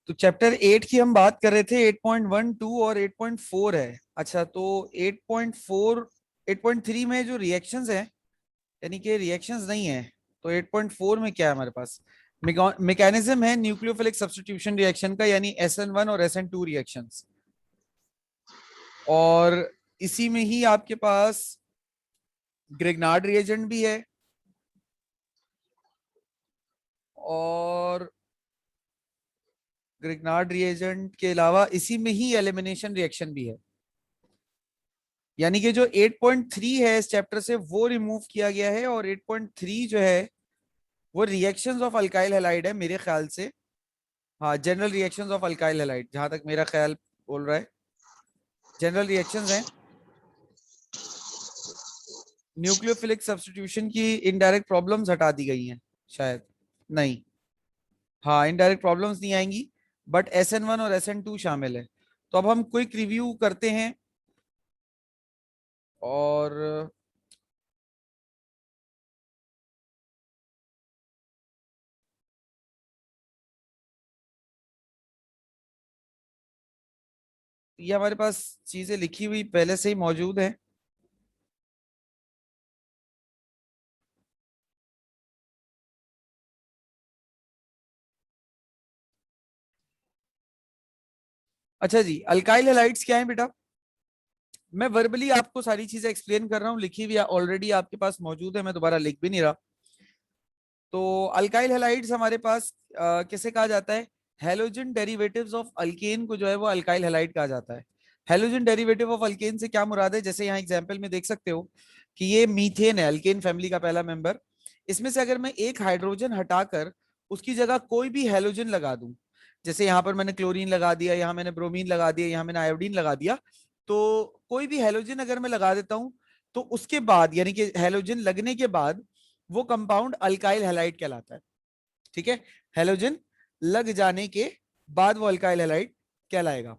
तो चैप्टर 8 की हम बात कर रहे थे। 8.12 और 8.4 है। अच्छा, तो 8.4 8.3 में जो रिएक्शंस हैं, यानी कि रिएक्शंस नहीं है, तो 8.4 में क्या है हमारे पास? मैकेनिज्म है न्यूक्लियोफिलिक सब्स्टिट्यूशन रिएक्शन का, यानी SN1 और SN2 रिएक्शंस। और इसी में ही आपके पास ग्रिग्नार्ड रिएजेंट भी है, और ग्रिग्नार्ड रिएजेंट के अलावा इसी में ही एलिमिनेशन रिएक्शन भी है। यानी कि जो 8.3 है इस चैप्टर से वो रिमूव किया गया है, और 8.3 जो है वो रिएक्शंस ऑफ अल्काइल हैलाइड है मेरे ख्याल से। हाँ, general reactions of alkyl halide, जहां तक मेरा ख्याल बोल रहा है जनरल रिएक्शंस हैं। न्यूक्लियोफिलिक सब्स्टिट्यूशन की इनडायरेक्ट प्रॉब्लम्स हटा दी गई हैं शायद। नहीं, हाँ, इनडायरेक्ट प्रॉब्लम्स नहीं आएंगी, बट SN1 और SN2 शामिल है। तो अब हम क्विक रिव्यू करते हैं। और ये हमारे पास चीजें लिखी हुई पहले से ही मौजूद है। अच्छा जी, अल्काइल हैलाइड्स क्या है बेटा? मैं वर्बली आपको सारी चीजें एक्सप्लेन कर रहा हूँ, लिखी हुई ऑलरेडी आपके पास मौजूद है, मैं दोबारा लिख भी नहीं रहा। तो अल्काइल हैलाइड्स हमारे पास किसे कहा जाता है? हेलोजन डेरिवेटिव्स ऑफ अल्केन को जो है वो अल्काइल हैलाइड कहा जाता है। हेलोजन डेरिवेटिव ऑफ अल्केन से क्या मुराद है? जैसे यहाँ एग्जांपल में देख सकते हो कि ये मीथेन है, अल्केन फैमिली का पहला मेंबर। इसमें से अगर मैं एक हाइड्रोजन हटाकर उसकी जगह कोई भी हेलोजन लगा दूं, जैसे यहाँ पर मैंने क्लोरीन लगा दिया, यहाँ मैंने ब्रोमीन लगा दिया, यहाँ मैंने आयोडीन लगा दिया, तो कोई भी हेलोजन अगर मैं लगा देता हूं, तो उसके बाद यानी कि हेलोजन लगने के बाद वो कंपाउंड अल्काइल हैलाइड कहलाता है। ठीक है, हेलोजन लग जाने के बाद वो अल्काइल हैलाइड कहलाएगा।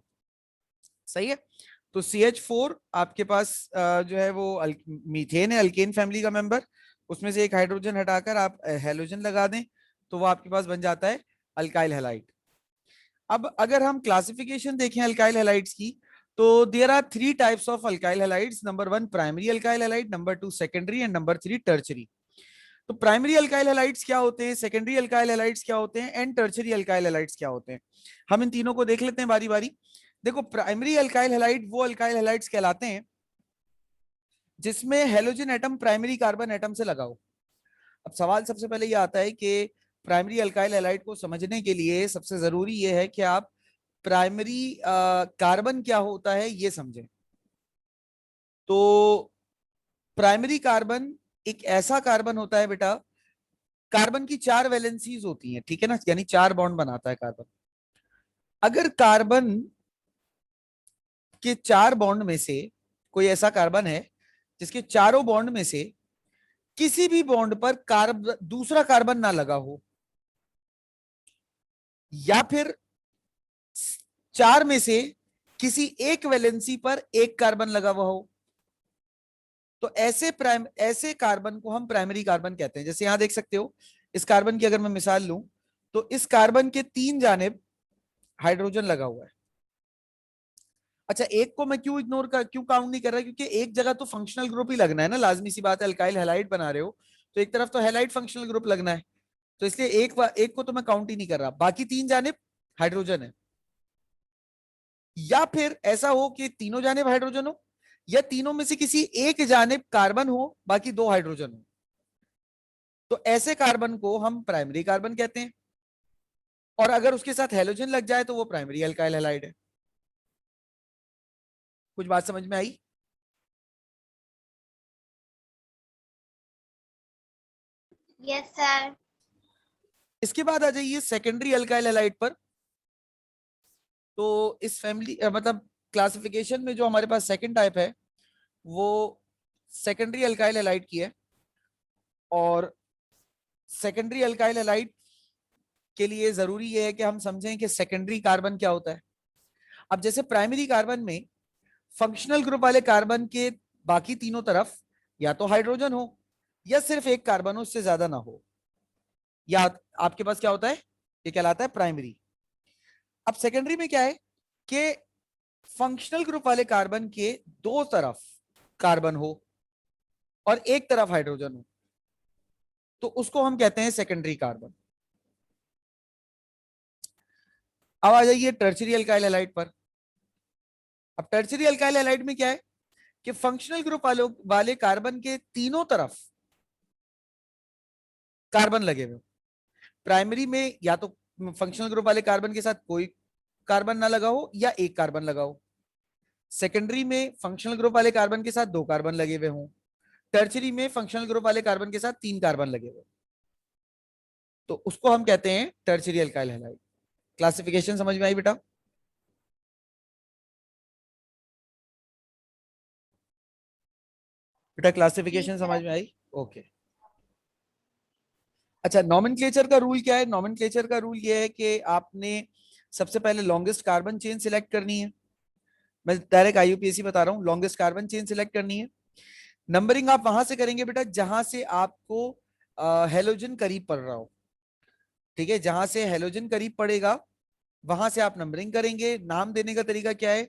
सही है। तो CH4 आपके पास जो है वो मीथेन है, अल्केन फैमिली का मेंबर। उसमें से एक हाइड्रोजन हटाकर आप हेलोजन लगा दें तो वो आपके पास बन जाता है अल्काइल हैलाइड। अब अगर हम क्लासिफिकेशन देखें अल्काइल हैलाइड्स की, तो there are 3 types of alkyl halides. Number 1 primary alkyl halide, number 2 secondary, and number 3 tertiary. तो प्राइमरी अल्काइल हैलाइड्स क्या होते हैं, सेकेंडरी अल्काइल हैलाइड्स क्या होते हैं, एंड टर्चरी अल्काइल हैलाइड्स क्या होते हैं? हम इन तीनों को देख लेते हैं बारी बारी। देखो, प्राइमरी अल्काइल हैलाइड वो अल्काइल हैलाइड्स कहलाते हैं जिसमें halogen atom primary carbon atom से लगा हो। अब सवाल सबसे पहले ये आता है कि प्राइमरी अल्काइल हैलाइड को समझने के लिए सबसे जरूरी ये है कि आप प्राइमरी कार्बन क्या होता है ये समझें। तो प्राइमरी कार्बन एक ऐसा कार्बन होता है बेटा, कार्बन की 4 वैलेंसीज होती हैं, ठीक है ना, यानी 4 बॉन्ड बनाता है कार्बन। अगर कार्बन के 4 बॉन्ड में से कोई ऐसा कार्बन है जिसके चारों बॉन्ड में से किसी भी बॉन्ड पर दूसरा कार्बन ना लगा हो, या फिर 4 में से किसी एक वैलेंसी पर एक कार्बन लगा हुआ हो, तो ऐसे कार्बन को हम प्राइमरी कार्बन कहते हैं। जैसे यहां देख सकते हो, इस कार्बन की अगर मैं मिसाल लूं, तो इस कार्बन के 3 जानिब हाइड्रोजन लगा हुआ है। अच्छा, एक को मैं क्यों काउंट नहीं कर रहा? क्योंकि एक जगह तो फंक्शनल ग्रुप ही लगना है ना, लाजमी सी बात है, अल्काइल हैलाइड बना रहे हो तो एक तरफ तो हैलाइड फंक्शनल ग्रुप लगना है। तो इसलिए एक को तो मैं काउंट ही नहीं कर रहा, बाकी 3 जानिब हाइड्रोजन है। या फिर ऐसा हो कि तीनों जानिब हाइड्रोजन हो, या तीनों में से किसी एक जानिब कार्बन हो, बाकी 2 हाइड्रोजन हो, तो ऐसे कार्बन को हम प्राइमरी कार्बन कहते हैं। और अगर उसके साथ हेलोजन लग जाए तो वो प्राइमरी अल्काइल हैलाइड है। कुछ बात समझ में आई? Yes sir. इसके बाद आ जाइए सेकेंडरी अल्काइल हैलाइड पर। तो इस फैमिली मतलब क्लासिफिकेशन में जो हमारे पास सेकंड टाइप है वो सेकेंडरी अल्काइल हैलाइड की है। और सेकेंडरी अल्काइल हैलाइड के लिए जरूरी ये है कि हम समझें कि सेकेंडरी कार्बन क्या होता है। अब जैसे प्राइमरी कार्बन में फंक्शनल ग्रुप वाले कार्बन के बाकी तीनों तरफ या तो हाइड्रोजन हो, या सिर्फ एक कार्बन हो, उससे ज्यादा ना हो, या आपके पास क्या होता है, ये कहलाता है प्राइमरी। अब सेकेंडरी में क्या है कि फंक्शनल ग्रुप वाले कार्बन के दो तरफ कार्बन हो और एक तरफ हाइड्रोजन हो, तो उसको हम कहते हैं सेकेंडरी कार्बन। अब आ जाइए टर्शियरी अल्काइल हैलाइड पर। अब टर्शियरी अल्काइल हैलाइड में क्या है कि फंक्शनल ग्रुप वाले कार्बन के तीनों तरफ कार्बन लगे हुए। प्राइमरी में या तो फंक्शनल ग्रुप वाले कार्बन के साथ कोई कार्बन ना लगा हो या एक कार्बन लगा हो। सेकेंडरी में फंक्शनल ग्रुप वाले कार्बन के साथ दो कार्बन लगे हुए हों। टर्शियरी में फंक्शनल ग्रुप वाले कार्बन के साथ तीन कार्बन लगे हुए, तो उसको हम कहते हैं टर्शियरी अल्काइल हैलाइड। क्लासिफिकेशन समझ में आई बेटा? बेटा जी क्लासिफिकेशन सर। समझ में आई? ओके। अच्छा, नॉमेनक्लेचर का रूल क्या है? नॉमेनक्लेचर का रूल ये है कि आपने सबसे पहले लॉन्गेस्ट कार्बन चेन सिलेक्ट करनी है। मैं डायरेक्ट आईयूपीएसी बता रहा हूँ, लॉन्गेस्ट कार्बन चेन सिलेक्ट करनी है। नंबरिंग आप वहां से करेंगे बेटा जहां से आपको हेलोजन करीब पड़ रहा हो। ठीक है, जहां से हेलोजन करीब पड़ेगा वहां से आप नंबरिंग करेंगे। नाम देने का तरीका क्या है?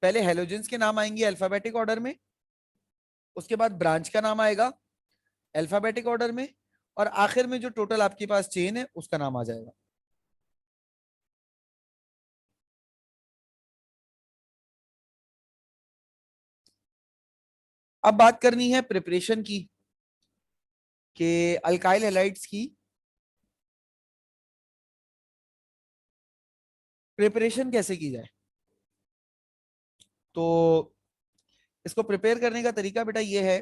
पहले हेलोजेंस के नाम आएंगे अल्फाबेटिक ऑर्डर में, उसके बाद ब्रांच का नाम आएगा अल्फाबेटिक ऑर्डर में, और आखिर में जो टोटल आपके पास चेन है उसका नाम आ जाएगा। अब बात करनी है प्रिपरेशन की, कि अल्काइल हैलाइड्स की प्रिपरेशन कैसे की जाए। तो इसको प्रिपेयर करने का तरीका बेटा ये है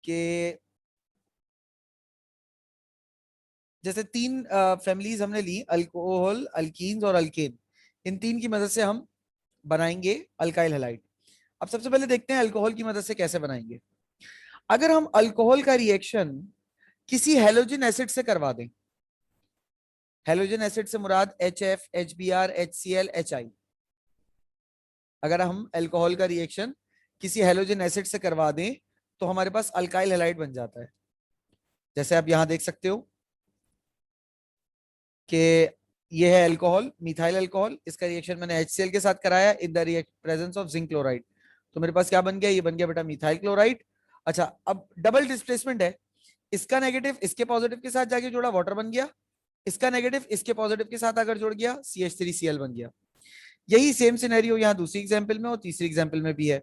कि जैसे तीन फैमिलीज हमने ली, अल्कोहल, अल्कीन्स और अल्केन। इन तीन की मदद से हम बनाएंगे अल्काइल हैलाइड। अब सबसे पहले देखते हैं अल्कोहल की मदद से कैसे बनाएंगे। अगर हम अल्कोहल का रिएक्शन किसी हेलोजन एसिड से करवा दें, हेलोजन एसिड से मुराद HF, HBr, HCl, HI। अगर हम अल्कोहल का रिएक्शन किसी हेलोजन एसिड से करवा दें तो हमारे पास अल्काइल हैलाइड बन जाता है। जैसे आप यहां देख सकते हो कि ये है अल्कोहल, मिथाइल अल्कोहल। इसका रिएक्शन मैंने HCl के साथ कराया in the presence of zinc chloride, तो मेरे पास क्या बन गया? ये बन गया बेटा मिथाइल क्लोराइड। अच्छा, अब डबल डिस्प्लेसमेंट है, इसका नेगेटिव इसके पॉजिटिव के साथ जाके जोड़ा, वाटर बन गया। इसका नेगेटिव इसके पॉजिटिव के साथ अगर जुड़ गया, CH3Cl बन गया। यही सेम सिनेरियो यहाँ दूसरी एग्जाम्पल में और तीसरी एग्जाम्पल में भी है।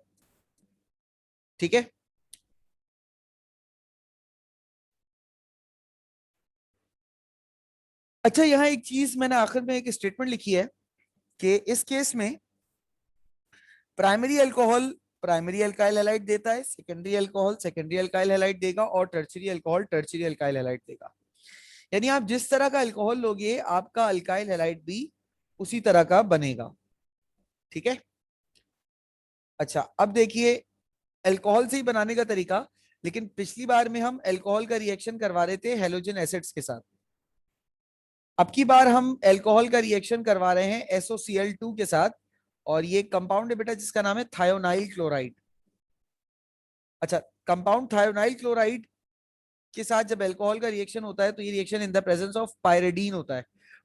ठीक है, अच्छा यहाँ एक चीज मैंने आखिर में एक स्टेटमेंट लिखी है कि इस केस में primary alcohol primary alkyl halide देता है, secondary alcohol secondary alkyl halide देगा, और tertiary alcohol tertiary alkyl halide देगा। यानी आप जिस तरह का अल्कोहल लोगे आपका अल्काइल हैलाइड भी उसी तरह का बनेगा। ठीक है, अच्छा अब देखिए अल्कोहल से ही बनाने का तरीका। लेकिन पिछली बार में हम अल्कोहल का रिएक्शन करवा रहे थे हेलोजन एसिड्स के साथ, अब की बार हम अल्कोहल का रिएक्शन करवा रहे हैं SOCl2 के साथ, और ये कंपाउंड है बेटा जिसका नाम है थायोनाइल क्लोराइड। अच्छा, कंपाउंड थायोनाइल क्लोराइड के साथ जब अल्कोहल का रिएक्शन होता है तो ये reaction in the presence of pyridine होता है।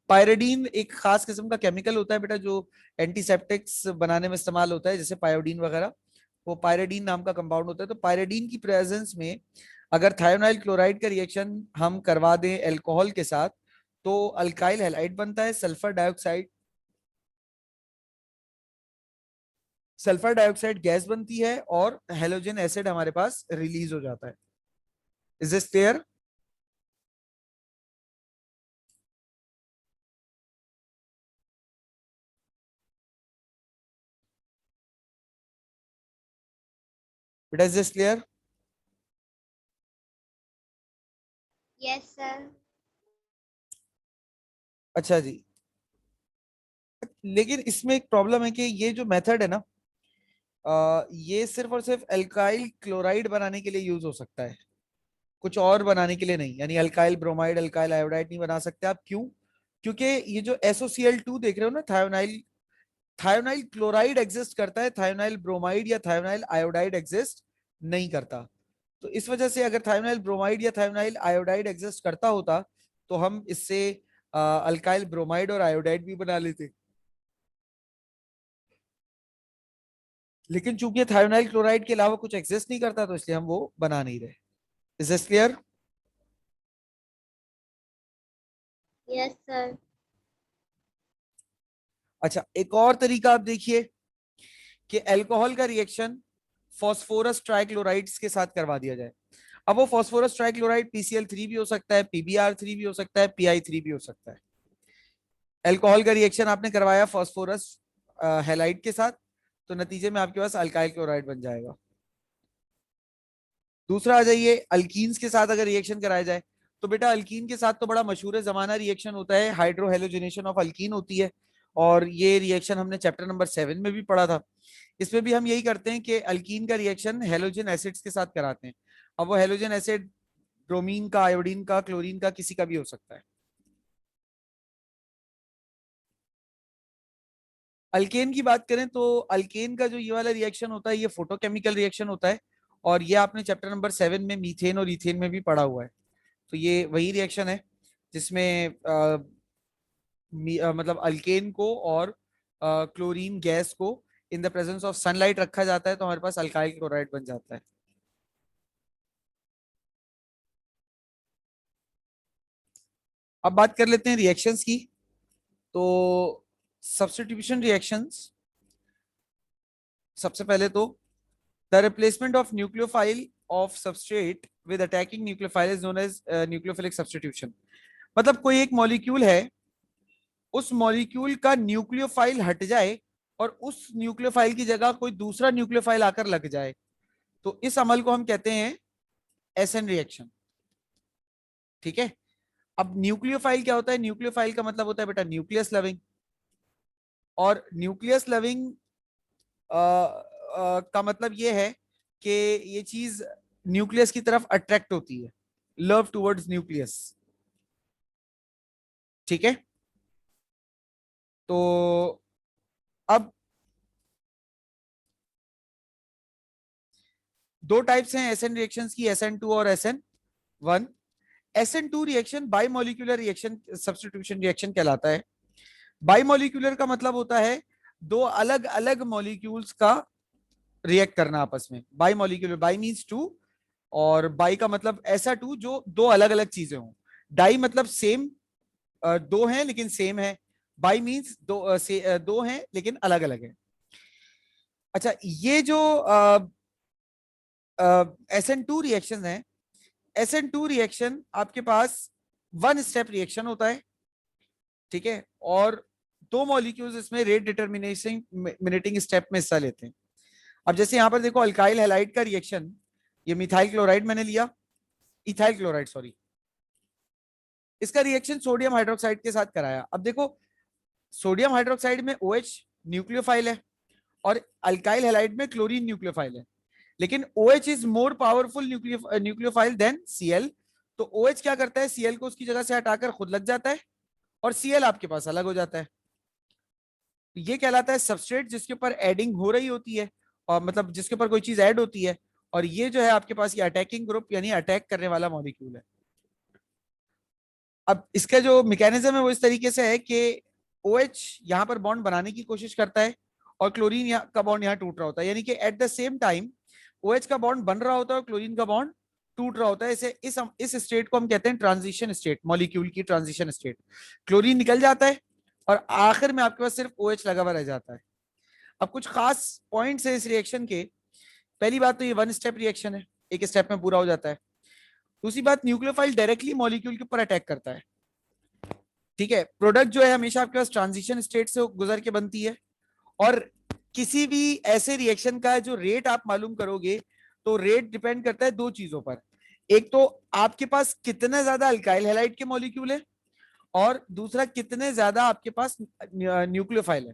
पायरेडीन एक खास किस्म का केमिकल होता है बेटा जो एंटीसेप्टिक्स बनाने में इस्तेमाल होता है, जैसे पायोडीन वगैरह। वो पायरेडीन नाम का कंपाउंड होता है। तो पायरेडीन की प्रेजेंस में अगर थायोनाइल क्लोराइड का रिएक्शन हम करवा दें अल्कोहल के साथ तो अल्काइल हैलाइड बनता है, sulphur dioxide. Sulphur dioxide gas बनती है और हेलोजन एसिड हमारे पास रिलीज हो जाता है। Is this clear? बेटा is this clear? Yes sir. अच्छा जी, लेकिन इसमें एक प्रॉब्लम है कि ये जो मेथड है ना, ये सिर्फ और सिर्फ अल्काइल क्लोराइड बनाने के लिए यूज हो सकता है, कुछ और बनाने के लिए नहीं। यानी अल्काइल ब्रोमाइड, अल्काइल आयोडाइड नहीं बना सकते आप। क्यों? क्योंकि ये जो SOCl2 देख रहे हो ना, थायोनाइल थायोनाइल क्लोराइड एग्जिस्ट करता है, थायोनाइल ब्रोमाइड या थायोनाइल आयोडाइड एग्जिस्ट नहीं करता। तो इस वजह से अगर थायोनाइल ब्रोमाइड या थायोनाइल आयोडाइड एग्जिस्ट करता होता तो हम इससे अल्काइल ब्रोमाइड और आयोडाइड भी बना लेते। लेकिन चूंकि थायोनाइल क्लोराइड के अलावा कुछ एग्जिस्ट नहीं करता तो इसलिए हम वो बना नहीं रहे। Is this clear? Yes, sir. अच्छा, एक और तरीका आप देखिए कि अल्कोहल का रिएक्शन फॉस्फोरस ट्राइक्लोराइड्स के साथ करवा दिया जाए। अब वो फॉस्फोरस ट्राइक्लोराइड PCl3 भी हो सकता है, PbR3 भी हो सकता है, PI3 भी हो सकता है। अल्कोहल का रिएक्शन आपने करवाया फॉस्फोरस हैलाइड के साथ, तो नतीजे में आपके पास अल्काइल क्लोराइड बन जाएगा। दूसरा आ जाइए, अल्कीन्स के साथ अगर रिएक्शन कराया जाए तो बेटा अल्कीन के साथ तो बड़ा मशहूर जमाना रिएक्शन होता है, हाइड्रोहेलोजिनेशन ऑफ अल्कीन होती है। और ये रिएक्शन हमने चैप्टर नंबर 7 में भी पढ़ा था। इसमें भी हम यही करते हैं कि अल्कीन का रिएक्शन हेलोजन एसिड्स के साथ कराते हैं। अब वो हेलोजन एसिड ब्रोमीन का, आयोडीन का, क्लोरीन का, किसी का भी हो सकता है। अल्केन की बात करें तो अल्केन का जो ये वाला रिएक्शन होता है ये फोटोकेमिकल रिएक्शन होता है, और ये आपने चैप्टर नंबर 7 में मीथेन और इथेन में भी पढ़ा हुआ है। तो ये वही रिएक्शन है जिसमें मतलब अल्केन को और क्लोरीन गैस को in the presence of sunlight रखा जाता है तो हमारे पास अल्काइल क्लोराइड बन जाता है। अब बात कर लेते हैं रिएक्शंस की। तो सब्स्टिट्यूशन रिएक्शंस, सबसे पहले तो the replacement of nucleophile of substrate with attacking nucleophile is known as nucleophilic substitution. मतलब कोई एक मॉलिक्यूल है, उस मॉलिक्यूल का न्यूक्लियोफाइल हट जाए और उस न्यूक्लियोफाइल की जगह कोई दूसरा न्यूक्लियोफाइल आकर लग जाए, तो इस अमल को हम कहते हैं एसएन रिएक्शन। ठीक है। अब न्यूक्लियोफाइल क्या होता है? न्यूक्लियोफाइल का मतलब होता है बेटा न्यूक्लियस लविंग, और न्यूक्लियस लविंग का मतलब ये है कि ये चीज न्यूक्लियस की तरफ अट्रैक्ट होती है, लव टुवर्ड्स न्यूक्लियस। ठीक है। तो अब दो टाइप्स हैं एसएन रिएक्शंस की, SN2 और SN1। SN2 reaction bimolecular reaction substitution reaction कहलाता है। बाइमोलिक्यूलर का मतलब होता है दो अलग अलग मॉलिक्यूल्स का रिएक्ट करना आपस में। बाइमोलिक्यूलर, बाई मींस टू, और बाई का मतलब ऐसा टू जो दो अलग अलग चीजें हों। डाई मतलब सेम, दो हैं लेकिन सेम है। बाई मींस दो हैं लेकिन अलग अलग है। अच्छा, ये जो SN2 रिएक्शन है, SN2 रिएक्शन आपके पास वन स्टेप रिएक्शन होता है। ठीक है। और दो मॉलिक्यूल्स इसमें रेट डिटर्मिनेशन मिनेटिंग स्टेप में हिस्सा लेते हैं। अब जैसे यहां पर देखो अल्काइल हैलाइड का रिएक्शन, ये मिथाइल क्लोराइड मैंने लिया, इथाइल क्लोराइड सॉरी, इसका रिएक्शन सोडियम हाइड्रोक्साइड के साथ कराया। अब देखो सोडियम हाइड्रोक्साइड में OH न्यूक्लियोफाइल है और अल्काइल हैलाइड में क्लोरीन न्यूक्लियोफाइल है, लेकिन OH is more powerful nucleophile than Cl। तो OH क्या करता है, Cl को उसकी जगह से हटाकर खुद लग जाता है और Cl आपके पास अलग हो जाता है। ये कहलाता है सबस्ट्रेट जिसके ऊपर एडिंग हो रही होती है, और मतलब जिसके ऊपर कोई चीज ऐड होती है, और ये जो है आपके पास ये अटैकिंग ग्रुप यानी अटैक करने वाला मॉलिक्यूल है। अब इसका जो मैकेनिज्म है वो इस तरीके से है कि OH यहाँ पर बॉन्ड बनाने की कोशिश करता है और क्लोरीन का बॉन्ड यहाँ टूट रहा होता है, यानी कि at the same time OH का बॉन्ड बन रहा होता है और क्लोरीन का बॉन्ड टूट रहा होता है। इसे इस स्टेट को हम कहते हैं ट्रांजिशन स्टेट, मॉलिक्यूल की ट्रांजिशन स्टेट। क्लोरीन निकल जाता है और आखिर में आपके पास सिर्फ OH लगा हुआ रह जाता है। अब कुछ खास पॉइंट्स है इस रिएक्शन के। पहली बात तो ये वन स्टेप रिएक्शन है, एक स्टेप में पूरा हो जाता है। दूसरी बात, न्यूक्लियोफाइल डायरेक्टली मॉलिक्यूल के ऊपर अटैक करता है। ठीक है। प्रोडक्ट जो है हमेशा आपके पास ट्रांजिशन स्टेट से गुजर के बनती है, और किसी भी ऐसे रिएक्शन का जो रेट आप मालूम करोगे तो रेट डिपेंड करता है दो चीजों पर। एक तो आपके पास कितना ज्यादा अल्काइल हैलाइड के मॉलिक्यूल है, और दूसरा कितने ज्यादा आपके पास न्यूक्लियोफाइल है।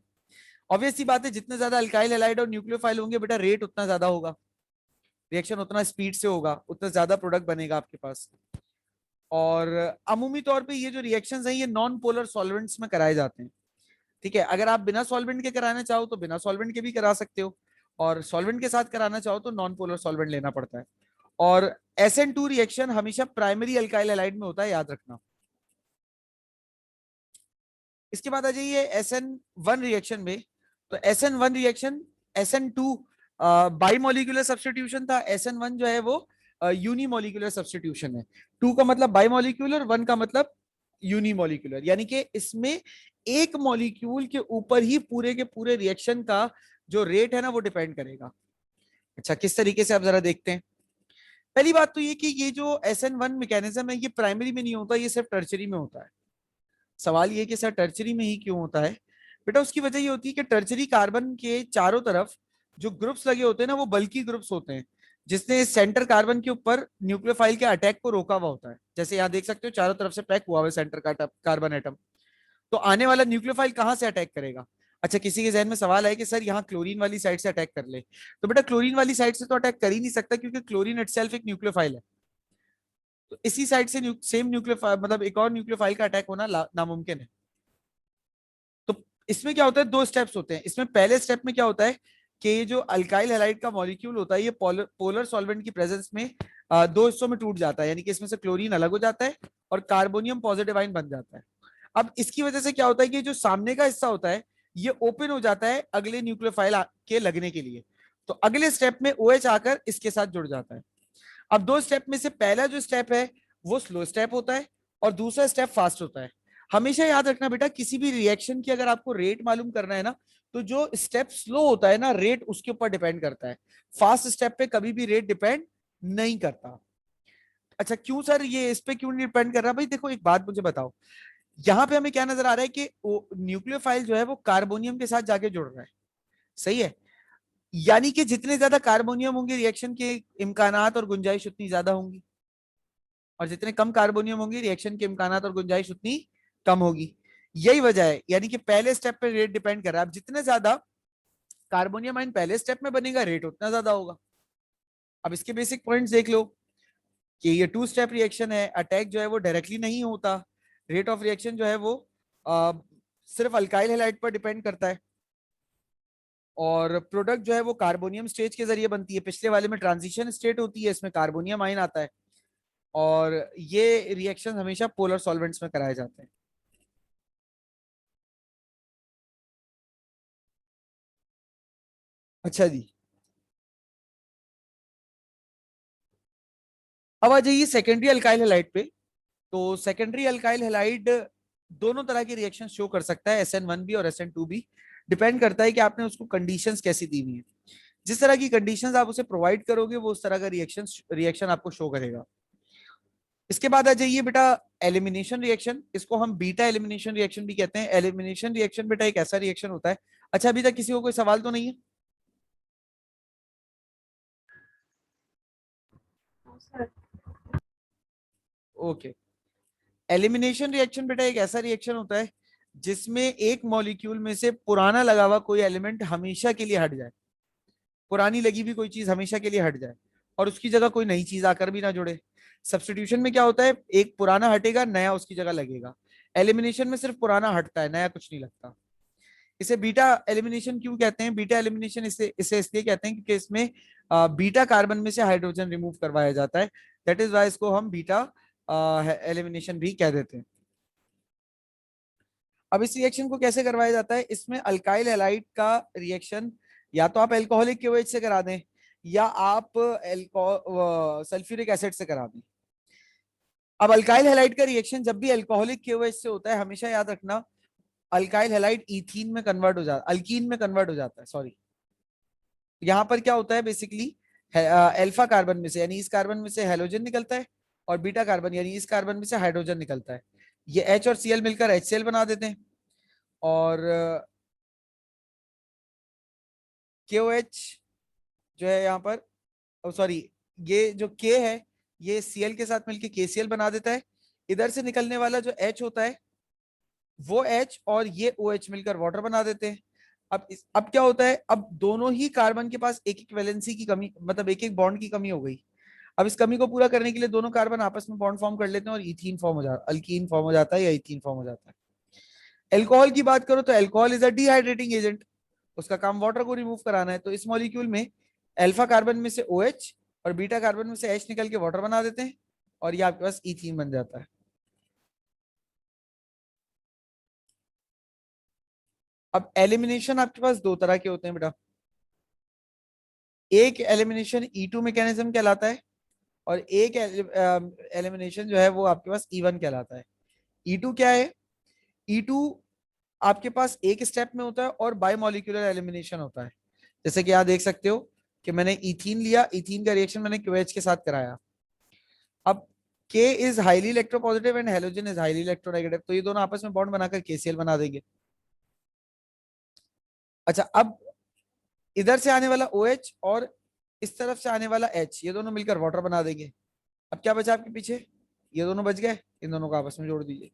ऑब्वियस सी बात है, जितने ज्यादा अल्काइल हैलाइड और न्यूक्लियोफाइल होंगे बेटा रेट उतना ज्यादा होगा, रिएक्शन उतना स्पीड से होगा, उतना ज्यादा प्रोडक्ट बनेगा आपके पास। और अमूमी तौर पे ये जो रिएक्शंस हैं ये नॉन पोलर सॉल्वेंट्स में कराए जाते हैं। ठीक है। अगर आप बिना सॉल्वेंट के कराना चाहो तो बिना सॉल्वेंट के भी करा सकते हो, और सॉल्वेंट के साथ कराना चाहो तो नॉन पोलर सॉल्वेंट लेना पड़ता है। और SN2 रिएक्शन हमेशा प्राइमरी अल्काइल हैलाइड में होता है, याद रखना। इसके बाद आ जाइए SN1 रिएक्शन में। तो SN1 reaction SN2 bimolecular substitution था, SN1 जो है वो यूनिमोलिकुलर सब्स्टिट्यूशन है। 2 का मतलब बाईमोलिकुलर, 1 का मतलब यूनिमोलिकुलर, यानी कि इसमें एक मॉलिक्यूल के ऊपर ही पूरे के पूरे रिएक्शन का जो रेट है ना वो डिपेंड करेगा। अच्छा, किस तरीके से आप जरा देखते हैं। पहली बात तो ये कि ये जो SN1 मैकेनिज्म है ये प्राइमरी में नहीं होता, ये सिर्फ टर्चरी में होता है। सवाल ये कि सर टर्चरी में ही क्यों होता है? बेटा उसकी वजह ये होती है कि टर्चरी कार्बन के चारों तरफ जो ग्रुप्स लगे होते हैं ना वो बल्की ग्रुप्स होते हैं, जिसने सेंटर कार्बन के ऊपर न्यूक्लियोफाइल के अटैक को रोका हुआ होता है। जैसे यहाँ देख सकते हो चारों तरफ से पैक हुआ हुआ है सेंटर का कार्बन एटम। तो आने वाला न्यूक्लियोफाइल कहाँ से अटैक करेगा? अच्छा, किसी के जहन में सवाल है कि सर यहाँ क्लोरीन वाली साइड से अटैक कर ले। तो बेटा क्लोरीन वाली साइड से तो अटैक कर ही नहीं सकता, क्योंकि क्लोरीन इटसेल्फ एक न्यूक्लियोफाइल है। तो इसी साइड से सेम न्यूक्लियोफाइल मतलब एक और न्यूक्लियोफाइल का अटैक होना नामुमकिन है। तो इसमें क्या होता है, दो स्टेप्स होते हैं इसमें। पहले स्टेप में क्या होता है कि ये जो अल्काइल हैलाइड का मॉलिक्यूल होता है ये पोलर सॉल्वेंट की प्रेजेंस में दो हिस्सों में टूट जाता है, यानी कि इसमें से क्लोरीन अलग हो जाता है और कार्बोनियम पॉजिटिव आयन बन जाता है। अब इसकी वजह से क्या होता है कि जो सामने का हिस्सा होता है ये ओपन हो जाता है अगले न्यूक्लियोफाइल के लगने के लिए। तो अगले स्टेप में OH आकर इसके साथ जुड़ जाता है। अब दो स्टेप में से पहला जो स्टेप है वो स्लो स्टेप होता है और दूसरा स्टेप फास्ट होता है। हमेशा याद रखना बेटा, किसी भी रिएक्शन की अगर आपको रेट मालूम करना है ना, तो जो स्टेप स्लो होता है ना रेट उसके ऊपर डिपेंड करता है। फास्ट स्टेप पे कभी भी रेट डिपेंड नहीं करता। अच्छा, क्यों सर ये इस पे क्यों नहीं डिपेंड कर रहा? भाई देखो एक बात मुझे बताओ, यहाँ पे हमें क्या नजर आ रहा है कि न्यूक्लियोफाइल जो है वो कार्बोनियम के साथ जाके जुड़ रहा है। सही है, यानी कि जितने ज्यादा कार्बोनियम होंगे रिएक्शन के इम्कानात और गुंजाइश उतनी ज्यादा होंगी, और जितने कम कार्बोनियम होंगे रिएक्शन के इम्कानात और गुंजाइश उतनी कम होगी। यही वजह है, यानी कि पहले स्टेप पे रेट डिपेंड कर रहा है। अब जितने ज्यादा कार्बोनियम आयन पहले स्टेप में बनेगा रेट उतना ज्यादा होगा। अब इसके बेसिक पॉइंट्स देख लो कि ये 2 स्टेप रिएक्शन है, अटैक जो है वो डायरेक्टली नहीं होता, रेट ऑफ रिएक्शन जो है वो आ, सिर्फ अल्काइल हैलाइड पर डिपेंड करता है, और प्रोडक्ट जो है वो कार्बोनियम स्टेज के जरिए बनती है। पिछले वाले में ट्रांजिशन स्टेट होती है, इसमें कार्बोनियम आयन आता है, और ये रिएक्शन हमेशा पोलर सॉल्वेंट्स में कराए जाते हैं। अच्छा जी, अब आ जाइए सेकेंडरी अल्काइल हैलाइड पे। तो सेकेंडरी अल्काइल हैलाइड दोनों तरह की रिएक्शन शो कर सकता है, SN1 भी और SN2 भी। डिपेंड करता है कि आपने उसको कंडीशंस कैसी दी हुई है। जिस तरह की कंडीशंस आप उसे प्रोवाइड करोगे वो उस तरह का रिएक्शन रिएक्शन आपको शो करेगा। इसके बाद आ जाइए बेटा एलिमिनेशन रिएक्शन, इसको हम बीटा एलिमिनेशन रिएक्शन भी कहते हैं। एलिमिनेशन रिएक्शन बेटा एक ऐसा रिएक्शन होता है। अच्छा, अभी तक किसी को कोई सवाल तो नहीं है? ओके। एलिमिनेशन रिएक्शन बेटा एक ऐसा रिएक्शन होता है जिसमें एक मॉलिक्यूल में से पुराना लगा हुआ कोई एलिमेंट हमेशा के लिए हट जाए। पुरानी लगी हुई कोई चीज हमेशा के लिए हट जाए और उसकी जगह कोई नई चीज आकर भी ना जुड़े। सब्स्टिट्यूशन में क्या होता है, एक पुराना हटेगा नया उसकी जगह लगेगा। एलिमिनेशन में सिर्फ पुराना हटता है, नया कुछ नहीं लगता। इसे बीटा एलिमिनेशन क्यों कहते हैं? बीटा एलिमिनेशन इसे इसे इसलिए कहते हैं क्योंकि इसमें बीटा कार्बन में से हाइड्रोजन रिमूव करवाया जाता है। दैट इज वाई इसको हम बीटा एलिमिनेशन भी कह देते हैं। अब इस रिएक्शन को कैसे करवाया जाता है? इसमें अल्काइल हैलाइड का रिएक्शन या तो आप एल्कोहलिक KOH से करा दें या आप सल्फ्यूरिक एसिड से करा दें। अब अल्काइल हैलाइड का रिएक्शन जब भी एल्कोहलिक KOH से होता है, हमेशा याद रखना अल्काइल हैलाइड इथीन में कन्वर्ट हो जाता, अल्कीन में कन्वर्ट हो जाता है, सॉरी। यहाँ पर क्या होता है बेसिकली, अल्फा कार्बन में से यानी इस कार्बन में से हेलोजन निकलता है, और बीटा कार्बन यानी इस कार्बन में से हाइड्रोजन निकलता है। ये H और Cl मिलकर HCl बना देते हैं, और KOH जो है यहाँ पर, सॉरी, ये जो K है ये Cl के साथ मिलकर KCl बना देता है। इधर से निकलने वाला जो H होता है वो H और ये OH मिलकर वाटर बना देते हैं। अब क्या होता है, अब दोनों ही कार्बन के पास एक एक वैलेंसी की कमी, मतलब एक एक बॉन्ड की कमी हो गई। अब इस कमी को पूरा करने के लिए दोनों कार्बन आपस में बॉन्ड फॉर्म कर लेते हैं और इथीन फॉर्म हो जाता, अल्कीन फॉर्म हो जाता है या इथीन फॉर्म हो जाता है। एल्कोहल की बात करो तो alcohol is a dehydrating agent, उसका काम वाटर को रिमूव कराना है। तो इस मॉलिक्यूल में अल्फा कार्बन में से OH और बीटा कार्बन में से H निकल के वाटर बना देते हैं, और ये आपके पास इथीन बन जाता है। अब एलिमिनेशन आपके पास दो तरह के होते हैं बेटा। एक एलिमिनेशन E2 मैकेनिज्म कहलाता है और एक एलिमिनेशन जो है वो आपके पास E1 कहलाता है। E2 क्या है? E2 आपके पास एक स्टेप में होता है और बायोमोलिकुलर एलिमिनेशन होता है। जैसे कि आप देख सकते हो कि मैंने इथीन लिया, इथीन का रिएक्शन मैंने QH के साथ कराया। अब K is highly electropositive and halogen is highly electronegative, तो ये दोनों आपस में बॉन्ड बनाकर KCl बना देंगे। अच्छा, अब इधर से आने वाला OH और इस तरफ से आने वाला H, ये दोनों मिलकर वाटर बना देंगे। अब क्या बचा आपके पीछे? ये दोनों बच गए, इन दोनों को आपस में जोड़ दीजिए।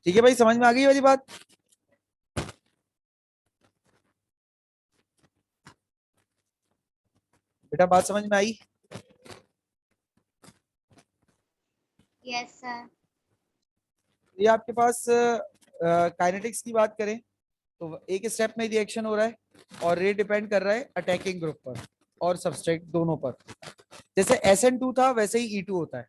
ठीक है भाई, समझ में आ गई ये वाली बात? बेटा बात समझ में आई? Yes sir. ये आपके पास काइनेटिक्स की बात करें तो एक स्टेप में रिएक्शन हो रहा है और रेट डिपेंड कर रहा है अटैकिंग ग्रुप पर और सबस्ट्रेट दोनों पर। जैसे SN2 था वैसे ही E2 होता है।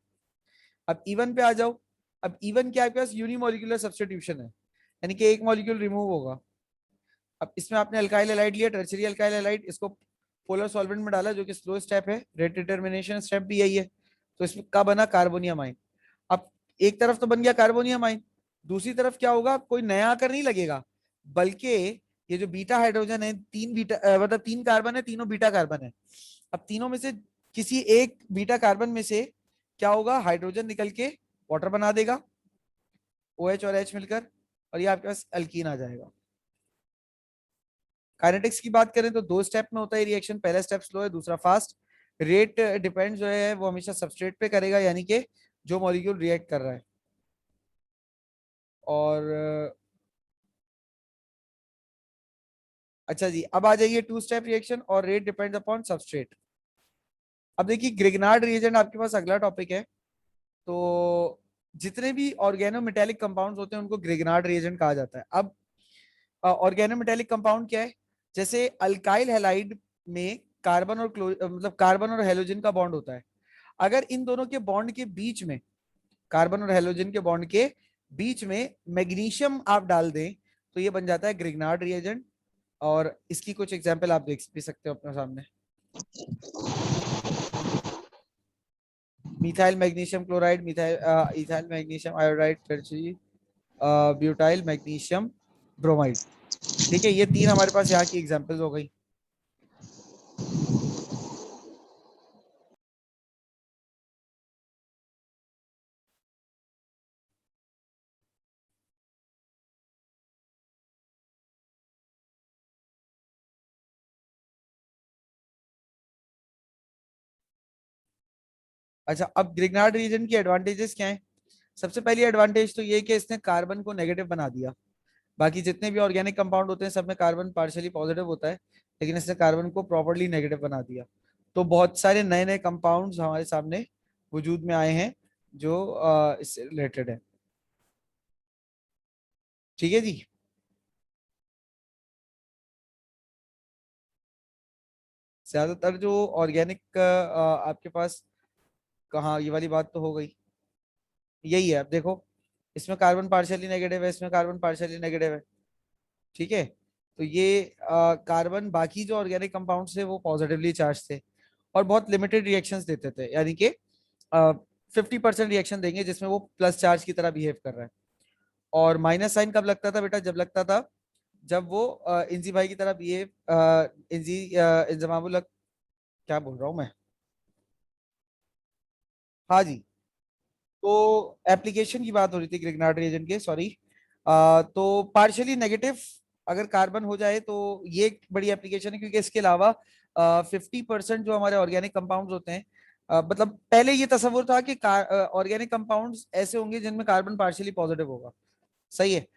अब E1 पे आ जाओ। अब E1 क्या आपके पास यूनिमोलिकुलर सब्स्टिट्यूशन है, यानी कि एक मॉलिक्यूल रिमूव होगा। अब इसमें आपने अल्काइल हैलाइड लिया, टर्शियरी अल्काइल हैलाइड, इसको पोलर सॉल्वेंट में डाला जो कि स्लो स्टेप है, रेट डिटर्मिनेशन स्टेप भी यही है। तो इसमें क्या बना? Carbonium ion. अब एक तरफ तो बन गया कार्बोनियम आयन, दूसरी तरफ क्या होगा? कोई नया आकर नहीं लगेगा, बल्कि ये जो बीटा हाइड्रोजन है, तीन बीटा मतलब तीन कार्बन है, तीनों बीटा कार्बन है। अब तीनों में से किसी एक बीटा कार्बन में से क्या होगा? हाइड्रोजन निकल के वाटर बना देगा, OH और H मिलकर, और ये आपके पास अल्कीन आ जाएगा। काइनेटिक्स की बात करें तो दो स्टेप में होता है रिएक्शन, पहला स्टेप स्लो है, दूसरा फास्ट। रेट डिपेंड जो है वो हमेशा सबस्ट्रेट पे करेगा, यानी कि जो मॉलिक्यूल रिएक्ट कर रहा है। और अच्छा जी, अब आ जाइए टू स्टेप रिएक्शन और रेट डिपेंड्स अपॉन सबस्ट्रेट। अब देखिए ग्रिग्नार्ड रिएजेंट आपके पास अगला टॉपिक है। तो जितने भी ऑर्गेनोमेटेलिक कंपाउंड्स होते हैं उनको ग्रिग्नार्ड रिएजेंट कहा जाता है। अब ऑर्गेनोमेटेलिक कंपाउंड क्या है? जैसे अल्काइल हैलाइड में कार्बन और मतलब कार्बन और हेलोजन का बॉन्ड होता है। अगर इन दोनों के बॉन्ड के बीच में, कार्बन और हेलोजन के बॉन्ड के बीच में मैग्नीशियम आप डाल दें तो ये बन जाता है ग्रिग्नार्ड रिएजेंट। और इसकी कुछ एग्जांपल आप देख भी सकते हो अपने सामने। Methyl magnesium chloride, methyl ethyl magnesium iodide, tertiary butyl magnesium bromide. ठीक है, ये तीन हमारे पास यहाँ की एग्जांपल्स हो गई। अच्छा, अब ग्रिग्नार्ड रीजन की एडवांटेजेस क्या है? सबसे पहली एडवांटेज तो ये कि इसने कार्बन को नेगेटिव बना दिया। बाकी जितने भी ऑर्गेनिक कंपाउंड होते हैं सब में कार्बन पार्शियली पॉजिटिव होता है, लेकिन इसने कार्बन को प्रॉपर्ली नेगेटिव बना दिया। तो बहुत सारे नए नए कंपाउंड्स हमारे सामने वजूद में आए हैं जो इससे रिलेटेड है। ठीक है जी। ज्यादातर जो ऑर्गेनिक आपके पास, कहाँ ये वाली बात तो हो गई, यही है। अब देखो, इसमें कार्बन पार्शियली नेगेटिव है, इसमें कार्बन पार्शियली नेगेटिव है। ठीक है, तो ये कार्बन बाकी जो ऑर्गेनिक कंपाउंड्स थे वो पॉजिटिवली चार्ज थे और बहुत लिमिटेड रिएक्शंस देते थे, यानी कि 50% रिएक्शन देंगे जिसमें वो प्लस चार्ज की तरह बिहेव कर रहा है। और माइनस साइन कब लगता था बेटा? जब लगता था जब वो इंजी भाई की तरह बिहेव, इंजी इंजमामुल, क्या बोल रहा हूँ मैं? हाँ जी। तो एप्लीकेशन की बात हो रही थी ग्रिग्नार्ड रिएजेंट के, सॉरी। तो पार्शियली नेगेटिव अगर कार्बन हो जाए तो ये एक बड़ी एप्लीकेशन है, क्योंकि इसके अलावा 50% जो हमारे ऑर्गेनिक कंपाउंड्स होते हैं, मतलब पहले ये तस्वुर था कि ऑर्गेनिक कंपाउंड्स ऐसे होंगे जिनमें कार्बन पार्शियली पॉजिटिव होगा। सही है।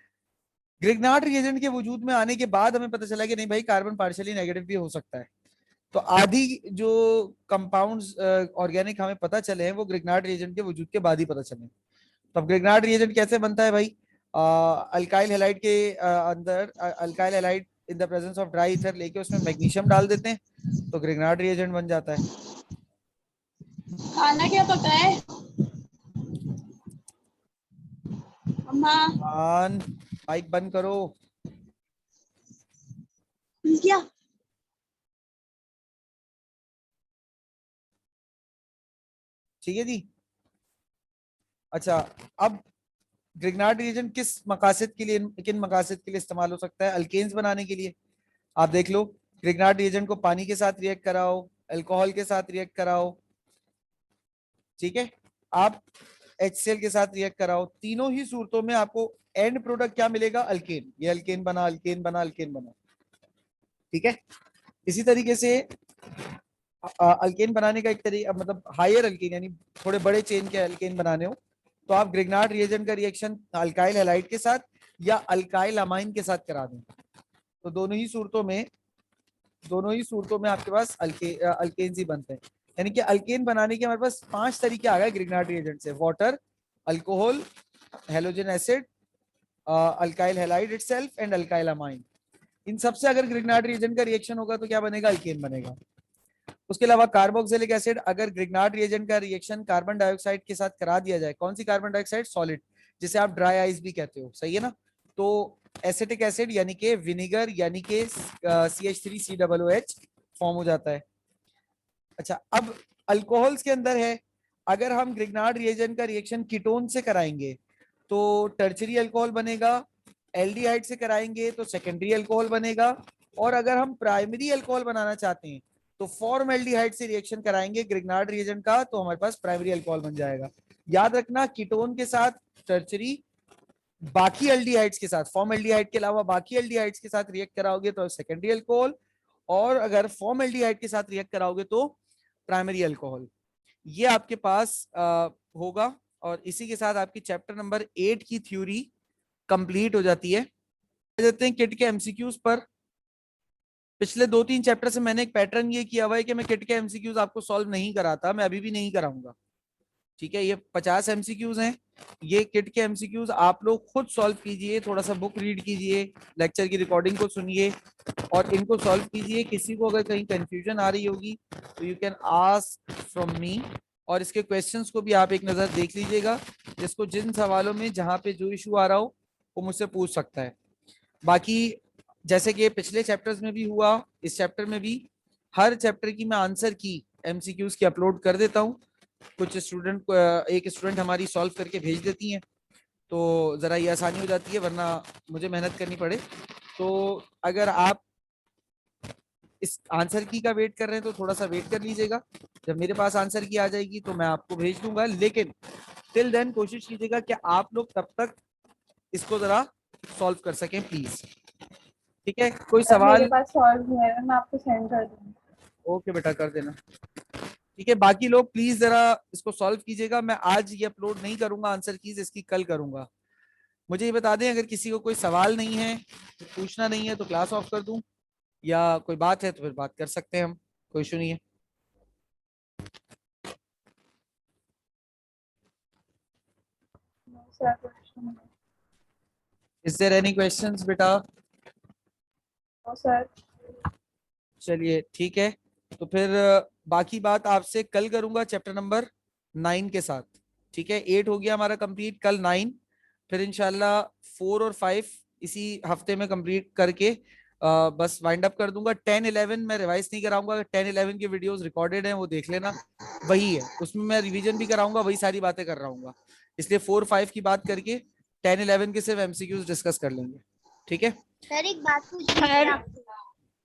ग्रिग्नार्ड रिएजेंट के वजूद में आने के बाद हमें पता चला कि नहीं भाई, कार्बन पार्शियली नेगेटिव भी हो सकता है। तो आधी जो कंपाउंड्स ऑर्गेनिक हमें पता चले हैं वो ग्रिग्नार्ड रिएजेंट के वजूद के बाद ही पता चले। तो अब ग्रिग्नार्ड रिएजेंट कैसे बनता है भाई? अल्काइल हैलाइड के अंदर alkyl halide in the presence of dry ether लेके उसमें मैग्नीशियम डाल देते हैं तो ग्रिग्नार्ड रिएजेंट बन जाता है। खाना क्या पका है अम्मा? माइक बंद करो। क्या? ठीक है जी। अच्छा, अब ग्रिग्नार्ड रिएजेंट किस मकासद के लिए, किन मकासद के लिए इस्तेमाल हो सकता है? अल्केन्स बनाने के लिए। आप देख लो, ग्रिग्नार्ड रिएजेंट को पानी के साथ रिएक्ट कराओ, अल्कोहल के साथ रिएक्ट कराओ, ठीक है, आप HCl के साथ रिएक्ट कराओ, तीनों ही सूरतों में आपको एंड प्रोडक्ट क्या मिलेगा? अल्केन। ये अल्केन बना, अल्केन बना, अल्केन बना, ठीक है। इसी तरीके से अल्केन बनाने का एक तरीका, मतलब हायर अल्केन यानी थोड़े बड़े चेन के अल्केन बनाने हो तो आप ग्रिग्नार्ड रिएजेंट का रिएक्शन अल्काइल हैलाइड के साथ या अल्काइल अमाइन के साथ करा दें। तो दोनों ही सूरतों में आपके पास अल्केन्स ही बनते हैं। यानी कि अल्केन बनाने के हमारे पास 5 तरीके आ गए ग्रिग्नार्ड रिएजेंट से: water, alcohol, halogen acid, alkyl halide itself and alkyl amine. इन सबसे अगर ग्रिग्नार्ड रिएजेंट का रिएक्शन होगा तो क्या बनेगा? अल्केन बनेगा। उसके अलावा कार्बोक्सिलिक एसिड, अगर ग्रिग्नार्ड रिएजेंट का रिएक्शन कार्बन डाइऑक्साइड के साथ करा दिया जाए, कौन सी कार्बन डाइऑक्साइड? सॉलिड, जिसे आप ड्राई आइस भी कहते हो, सही है ना? तो एसिटिक एसिड यानी कि विनेगर यानी कि CH3COOH फॉर्म हो जाता है। अच्छा, अब अल्कोहल्स के अंदर है, अगर हम ग्रिग्नार्ड रिएजेंट का रिएक्शन कीटोन से कराएंगे तो टर्चरी अल्कोहल बनेगा, एल्डिहाइड से कराएंगे तो सेकेंडरी अल्कोहल बनेगा, और अगर हम प्राइमरी अल्कोहल बनाना चाहते हैं तो फॉर्मल्डिहाइड से रिएक्शन कराएंगे ग्रिग्नार्ड रिएजेंट का, तो हमारे पास प्राइमरी अल्कोहल बन जाएगा। याद रखना, कीटोन के साथ टर्चरी, बाकी एल्डिहाइड्स के साथ, फॉर्मल्डिहाइड के अलावा बाकी एल्डिहाइड्स के साथ रिएक्ट कराओगे तो सेकेंडरी अल्कोहल, और अगर फॉर्मल्डिहाइड के साथ रिएक्ट कराओगे तो प्राइमरी अल्कोहल। ये आपके पास होगा, और इसी के साथ आपकी चैप्टर नंबर 8 की थ्योरी कंप्लीट हो जाती है। देते हैं किट के एमसीक्यूज पर। पिछले 2-3 चैप्टर से मैंने एक पैटर्न ये किया हुआ है कि मैं किट के एमसीक्यूज आपको सॉल्व नहीं कराता, मैं अभी भी नहीं कराऊंगा, ठीक है। ये 50 एमसीक्यूज हैं, ये किट के एमसीक्यूज आप लोग खुद सॉल्व कीजिए, थोड़ा सा बुक रीड कीजिए, लेक्चर की रिकॉर्डिंग को सुनिए और इनको सॉल्व कीजिए। किसी को अगर कहीं कंफ्यूजन आ रही होगी तो you can ask from me, और इसके क्वेश्चंस को भी आप एक नजर देख लीजिएगा, जिसको जिन सवालों में जहां पे जो इशू आ रहा हो वो मुझसे पूछ सकता है। बाकी जैसे कि पिछले चैप्टर्स में भी हुआ, इस चैप्टर में भी हर चैप्टर की मैं आंसर की एमसीक्यूज की अपलोड कर देता हूँ। कुछ स्टूडेंट को, एक स्टूडेंट हमारी सॉल्व करके भेज देती हैं, तो ज़रा ये आसानी हो जाती है, वरना मुझे मेहनत करनी पड़े। तो अगर आप इस आंसर की का वेट कर रहे हैं तो थोड़ा सा वेट कर लीजिएगा, जब मेरे पास आंसर की आ जाएगी तो मैं आपको भेज दूंगा, लेकिन टिल देन कोशिश कीजिएगा कि आप लोग तब तक इसको ज़रा सॉल्व कर सकें प्लीज, ठीक है। कोई सर मेरे सवाल? पास सॉल्व हुआ है, मैं आपको सेंड कर दूंगी। ओके बेटा, कर देना, ठीक है। बाकी लोग प्लीज जरा इसको सॉल्व कीजिएगा, मैं आज ये अपलोड नहीं करूंगा आंसर कीज, इसकी कल करूंगा। मुझे ये बता दें, अगर किसी को कोई सवाल नहीं है, पूछना नहीं है, तो क्लास ऑफ कर दूं, या कोई बात है तो फिर बात कर सकते हैं हम, कोई इशू नहीं है। सर क्वेश्चन है। इज देयर एनी क्वेश्चंस बेटा? सर चलिए ठीक है, तो फिर बाकी बात आपसे कल करूंगा चैप्टर नंबर 9 के साथ, ठीक है। 8 हो गया हमारा कंप्लीट, कल 9, फिर इंशाल्लाह 4 और 5 इसी हफ्ते में कंप्लीट करके बस वाइंड अप कर दूंगा। 10-11 मैं रिवाइज नहीं कराऊंगा, 10-11 के वीडियोस रिकॉर्डेड हैं, वो देख लेना, वही है, उसमें मैं रिवीजन भी कराऊंगा, वही सारी बातें कर रहा हूँ, इसलिए 4-5 की बात करके 10-11 के सिर्फ एमसीक्यूज डिस्कस कर लेंगे, ठीक है। सर एक बात पूछनी थी सर आपसे।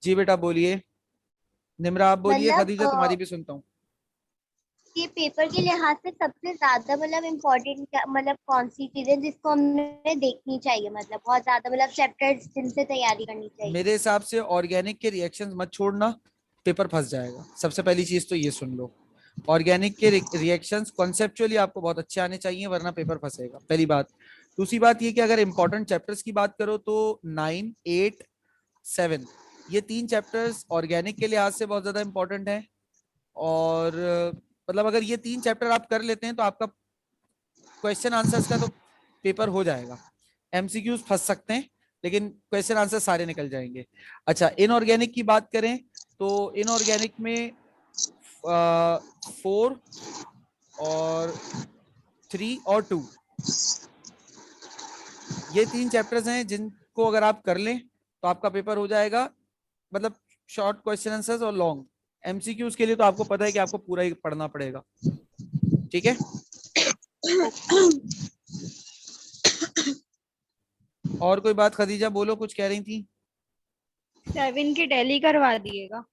जी बेटा बोलिए, निम्रा आप बोलिए, मतलब खदीजा तुम्हारी भी सुनता हूँ। ये पेपर के लिहाज से सबसे ज्यादा मतलब इम्पोर्टेंट मतलब कौन सी चीजें जिसको हमें देखनी चाहिए, मतलब बहुत ज्यादा मतलब चैप्टर्स जिनसे तैयारी करनी चाहिए? मेरे हिसाब से ऑर्गेनिक के रिएक्शंस मत छोड़ना, पेपर फंस जाएगा। सबसे पहली चीज तो ये सुन लो, ऑर्गेनिक के रिएक्शंस कॉन्सेप्चुअली आपको बहुत अच्छे आने चाहिए, वरना पेपर फंसेगा, पहली बात। दूसरी बात ये कि अगर इंपॉर्टेंट चैप्टर्स की बात करो तो 9, 8, 7 ये 3 चैप्टर्स ऑर्गेनिक के लिहाज से बहुत ज्यादा इंपॉर्टेंट है, और मतलब अगर ये 3 चैप्टर आप कर लेते हैं तो आपका क्वेश्चन आंसर्स का तो पेपर हो जाएगा। एमसीक्यूज फंस सकते हैं, लेकिन क्वेश्चन आंसर सारे निकल जाएंगे। अच्छा, इनऑर्गेनिक की बात करें तो इनऑर्गेनिक में 4 और 3 और 2, ये 3 चैप्टर्स हैं जिनको अगर आप कर लें तो आपका पेपर हो जाएगा, मतलब शॉर्ट क्वेश्चन आंसर्स और लॉन्ग एमसीक्यूज के लिए तो आपको पता है कि आपको पूरा ही पढ़ना पड़ेगा, ठीक है। और कोई बात खदीजा, बोलो, कुछ कह रही थी। 7 की टैली करवा दिएगा।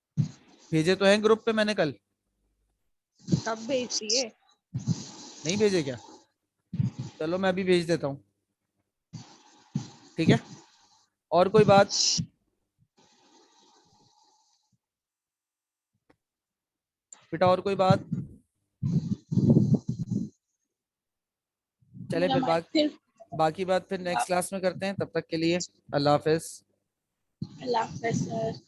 भेजे तो हैं ग्रुप पे मैंने कल। कब भेज दिए? नहीं भेजे क्या? चलो मैं अभी भेज देता हूँ, ठीक है। और कोई बात? बेटा और कोई बात? चले फिर बाकी बात फिर नेक्स्ट क्लास में करते हैं, तब तक के लिए अल्लाह हाफिज। अल्लाह हाफ़िज़ सर।